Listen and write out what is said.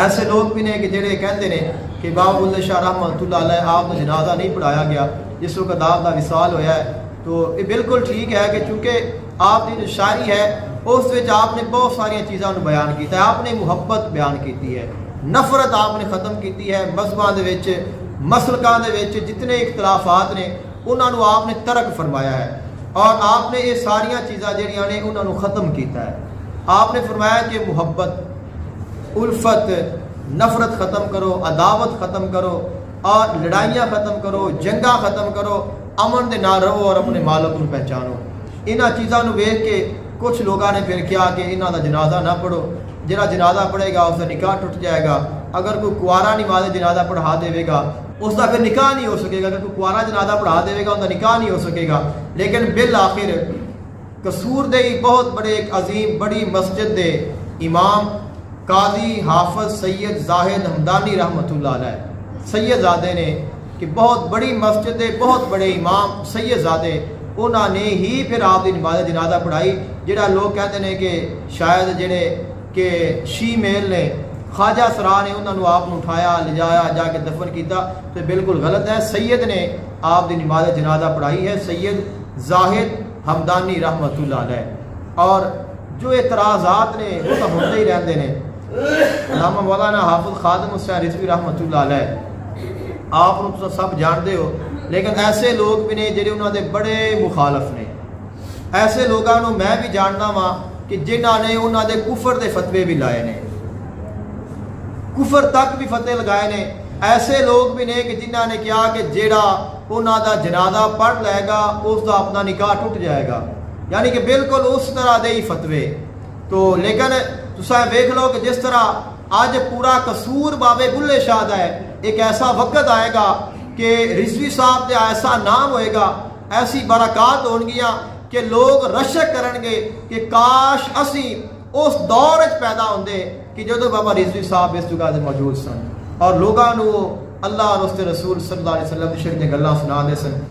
ایسے لوگ بھی نے کہ جڑے کہتے ہیں کہ بابا بلے شاہ رحمۃ اللہ علیہ آپ نے جنازہ نہیں پڑھایا گیا جس وقت آپ کا وصال ہویا ہے. تو یہ بالکل ٹھیک ہے کہ چونکہ آپ کی جو شاعری ہے اس وچ آپ نے بہت ساری چیزاں بیان کیتا ہے. آپ نے محبت بیان کیتی ہے, نفرت آپ نے ختم کیتی ہے, مذہباں دے وچ مسلکاں دے وچ جتنے اختلافات نے انہاں نو آپ نے ترک فرمایا ہے, اور آپ نے یہ ساریاں چیزاں جڑیاں نے انہاں نو ختم کیتا ہے. آپ نے فرمایا کہ محبت, الفت, نفرت ختم کرو, عداوت ختم کرو, اور لڑائیاں ختم کرو, جنگاں ختم کرو, امن دے نال رہو اور اپنے مالک کو پہچانو. انہاں چیزاں نو ویکھ کے کچھ لوگوں نے پھر کیا کہ انہاں دا جنازہ نہ پڑھو, جہاں جنازہ پڑھے گا اس کا نکاح ٹوٹ جائے گا. اگر کوئی کوارا نماز جنازہ پڑھا دے گا اس کا پھر نکاح نہیں ہو سکے گا. اگر کوئی کوارا جنازہ پڑھا دے گا ان کا نکاح نہیں ہو سکے گا. لیکن بالآخر قصور دے بہت بڑے ایک عظیم بڑی مسجد دے امام قاضی حافظ سید زاہد حمدانی رحمۃ اللہ علیہ سید زادے نے کہ بہت بڑی مسجد دے بہت بڑے امام سید زادے انہوں نے ہی پھر آپ کی نماز جنازہ پڑھائی. جڑا لوگ کہتے ہیں کہ شاید جڑے کہ شی میل نے خواجہ سرا نے انہوں نے آپ اٹھایا لے جایا جا کے دفن کیتا, تو بالکل غلط ہے. سید نے آپ کی نماز جنازہ پڑھائی ہے, سید زاہد حمدانی رحمۃ اللہ علیہ. اور جو اعتراضات نے وہ تو ہوتے ہی رہتے ہیں. علامہ مولانا حافظ خادم حسین رضوی رحمۃ اللہ علیہ آپ تو سب جانتے ہو, لیکن ایسے لوگ بھی نے جڑے انہوں دے بڑے مخالف نے. ایسے لوگوں میں بھی جاننا وا کہ جنہوں نے انہوں دے کفر دے فتوے بھی لائے نے, کفر تک بھی فتوے لگائے نے. ایسے لوگ بھی نے کہ جنہوں نے کیا کہ جیڑا انہوں دا جنازہ پڑھ لے گا اس دا اپنا نکاح ٹوٹ جائے گا, یعنی کہ بالکل اس طرح دے ہی فتوے. تو لیکن تساں ویکھ لو کہ جس طرح آج پورا قصور بابے بلے شاہ دا ہے, ایک ایسا وقت آئے گا کہ رضوی صاحب دے ایسا نام ہوئے گا, ایسی برکات ہونگیاں کہ لوگ رشک کرن گے کہ کاش اسی اس دور وچ پیدا ہوندے کہ جدو بابا رضوی صاحب اس جگہ دے موجود سن اور لوگاں نو اللہ اور اس کے رسول صلی اللہ علیہ وسلم دی شریعت گلاں سنا دے سن.